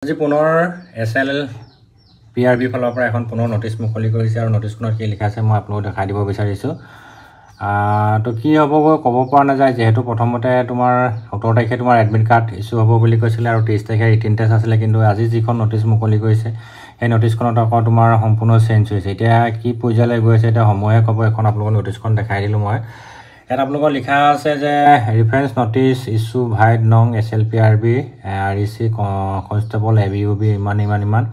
আজি পুনৰ SLPRB ফালৰ পৰা এখন পুনৰ নটিচ মুকলি কৰিছে আৰু নটিচখনত কি লিখা আছে মই আপোনালোকক দেখাই দিব বিচাৰিছোঁ। তো কি হ'বগৈ ক'ব পৰা নাযায়, যিহেতু প্ৰথমতে তোমাৰ 17 তাৰিখে তোমাৰ এডমিট কাৰ্ড ইছ্যু হ'ব বুলি কৈছিলে আৰু 23 তাৰিখে ৰিটেন টেষ্ট আছিলে, কিন্তু আজি যিখন নটিচ মুকলি কৰিছে সেই নটিচখনত আকৌ তোমাৰ সম্পূৰ্ণ চেঞ্জ হৈছে। এতিয়া কি পৰ্যায়লৈ গৈ আছে এতিয়া সময়ে ক'ব। এখন আপোনালোকক নটিচখন দেখাই দিলোঁ মই। ইয়াত আপোনালোকৰ লিখা আছে যে ৰেফাৰেন্স নটিচ ইছ্যু ভাইড নং SLPRB REC কনষ্টেবল ABUB ইমান।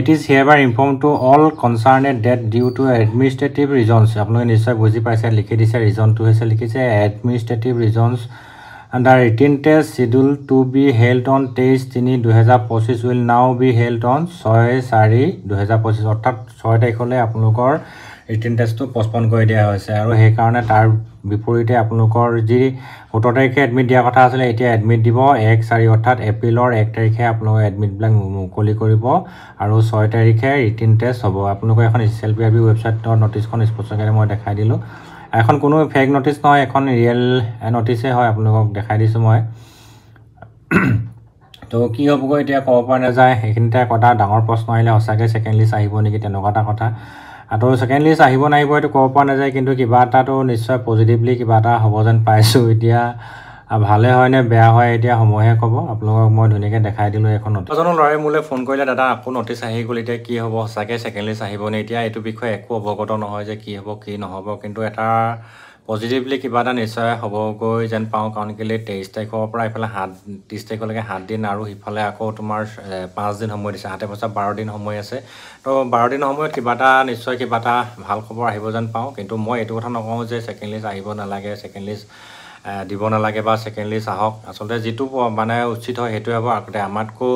It is hereby informed to all concerned that due to administrative reasons, আপোনালোকে নিশ্চয় বুজি পাইছে, লিখি দিছে ৰিজনটো হৈছে লিখিছে administrative reasons and the written test scheduled to be held on 23/3/2025 will now be held on 6/4/2025 অৰ্থাৎ 6 তাৰিখলৈ আপোনালোকৰ ৰিটেন টেষ্টটো পষ্টপন কৰি দিয়া হৈছে। আৰু সেইকাৰণে তাৰ বিপৰীতে আপোনালোকৰ যি 17 তাৰিখে এডমিট দিয়াৰ কথা আছিলে এতিয়া এডমিট দিব 1/4 অৰ্থাৎ এপ্ৰিলৰ 1 তাৰিখে আপোনালোকে এডমিটবিলাক মুকলি কৰিব আৰু 6 তাৰিখে ৰিটেন টেষ্ট হ'ব। আপোনালোকে এখন SLPRB ৱেবছাইটৰ নটিচখন স্পষ্টকৈ মই দেখাই দিলোঁ। এখন কোনো ফেক নটিচ নহয়, এখন ৰিয়েল নটিচে হয়, আপোনালোকক দেখাই দিছোঁ মই। তো কি হ'বগৈ এতিয়া ক'ব পৰা নাযায়। সেইখিনিতে এটা ডাঙৰ প্ৰশ্ন আহিলে সঁচাকৈ ছেকেণ্ড লিষ্ট আহিব নেকি, তেনেকুৱা এটা কথা। আৰু ছেকেণ্ড লিষ্ট আহিব নাহিব এইটো ক'ব পৰা নাযায়, কিন্তু কিবা এটাতো নিশ্চয় পজিটিভলি কিবা এটা হ'ব যেন পাইছোঁ। এতিয়া ভালে হয় নে বেয়া হয় এতিয়া সময়হে ক'ব। আপোনালোকক মই ধুনীয়াকৈ দেখাই দিলোঁ এখন নটিচ। এজনৰ ল'ৰাই মোলৈ ফোন কৰিলে, দাদা আকৌ নটিচ আহি গ'ল, এতিয়া কি হ'ব, সঁচাকৈ ছেকেণ্ড লিষ্ট আহিবনে? এতিয়া এইটো বিষয়ে একো অৱগত নহয় যে কি হ'ব কি নহ'ব, কিন্তু এটা পজিটিভলি কিবা এটা নিশ্চয় হ'বগৈ যেন পাওঁ। কাৰণ কেলৈ 23 তাৰিখৰ পৰা এইফালে 30 তাৰিখলৈকে 7 দিন আৰু সিফালে আকৌ তোমাৰ 5 দিন সময় দিছে, 12 দিন সময় আছে। তো 12 দিনৰ সময়ত কিবা এটা নিশ্চয় কিবা এটা ভাল খবৰ আহিব যেন পাওঁ। কিন্তু মই এইটো কথা নকওঁ যে ছেকেণ্ড লিষ্ট আহিব নালাগে, ছেকেণ্ড লিষ্ট দিব নালাগে বা ছেকেণ্ড লিষ্ট আহক। আচলতে যিটো মানে উচিত হয় সেইটোৱে হ'ব। আগতে আমাতকৈ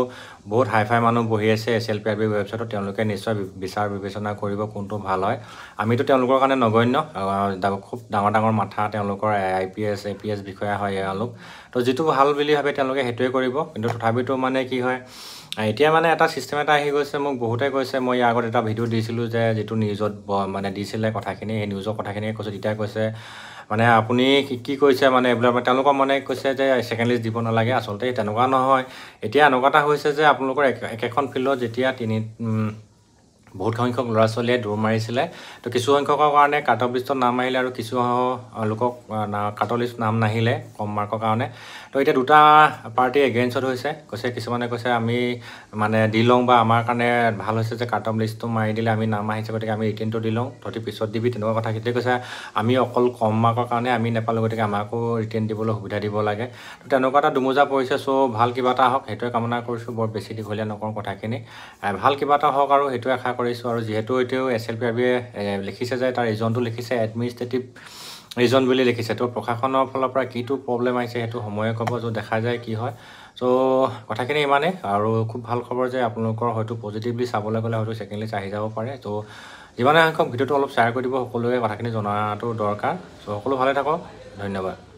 বহুত হাই মানুহ বহি আছে SLPRB ৱেবছাইটত, তেওঁলোকে নিশ্চয় বিচাৰ বিবেচনা কৰিব কোনটো ভাল হয়। আমিতো তেওঁলোকৰ কাৰণে নগণ্য, খুব ডাঙৰ মাথা তেওঁলোকৰ IPS APS বিষয়া হয় এওঁলোক। তো যিটো ভাল বুলি ভাবে তেওঁলোকে সেইটোৱে কৰিব। কিন্তু তথাপিতো মানে কি হয়, এতিয়া মানে এটা ছিষ্টেম এটা আহি গৈছে। মোক বহুতে কৈছে, মই ইয়াৰ আগত এটা ভিডিঅ' দিছিলোঁ যে যিটো নিউজত মানে দিছিলে কথাখিনি, সেই নিউজৰ কথাখিনিয়ে কৈছোঁ। তেতিয়া কৈছে মানে আপুনি কি কৈছে মানে এইবিলাক, তেওঁলোকৰ মানে কৈছে যে ছেকেণ্ড লিষ্ট দিব নালাগে। আচলতে তেনেকুৱা নহয়। এতিয়া এনেকুৱা এটা হৈছে যে আপোনালোকৰ একেখন ফিল্ডত যেতিয়া বহুত সংখ্যক ল'ৰা ছোৱালীয়ে দৌৰ মাৰিছিলে, তো কিছু সংখ্যকৰ কাৰণে কাট অফ লিষ্টত নাম আহিলে আৰু কিছু লোকক কাট অফ লিষ্ট নাম নাহিলে কম মাৰ্কৰ কাৰণে। তো এতিয়া দুটা পাৰ্টি এগেইনষ্টত হৈছে। কৈছে কিছুমানে কৈছে আমি মানে দি লওঁ বা আমাৰ কাৰণে ভাল হৈছে যে কাট অফ লিষ্টটো মাৰি দিলে আমি নাম আহিছে, গতিকে আমি ৰিটেনটো দি লওঁ, তহঁতি পিছত দিবি, তেনেকুৱা কথা। কেতিয়া কৈছে আমি অকল কম মাৰ্কৰ কাৰণে আমি নাপালোঁ, গতিকে আমাকো ৰিটেন দিবলৈ সুবিধা দিব লাগে। তো তেনেকুৱা এটা দুমোজা পৰিছে। চ' ভাল কিবা এটা হওক সেইটোৱে কামনা কৰিছোঁ। বৰ বেছি দীঘলীয়া নকৰোঁ কথাখিনি, ভাল কিবা এটা হওক আৰু সেইটোৱে আশা কৰিছোঁ। আৰু যিহেতু এতিয়াও SLPRBয়ে লিখিছে যে তাৰ ৰিজনটো লিখিছে এডমিনিষ্ট্ৰেটিভ ৰিজন বুলি লিখিছে, তো প্ৰশাসনৰ ফালৰ পৰা কিটো প্ৰব্লেম আহিছে সেইটো সময়ে ক'ব, য'ত দেখা যায় কি হয়। চ' কথাখিনি ইমানেই। আৰু খুব ভাল খবৰ যে আপোনালোকৰ হয়তো পজিটিভলি চাবলৈ গ'লে হয়তো ছেকেণ্ড লিষ্ট আহি যাব পাৰে। তো যিমানে সংখ্যক ভিডিঅ'টো অলপ শ্বেয়াৰ কৰি দিব, সকলোৱে কথাখিনি জনাটো দৰকাৰ। চ' সকলো ভালে থাকক, ধন্যবাদ।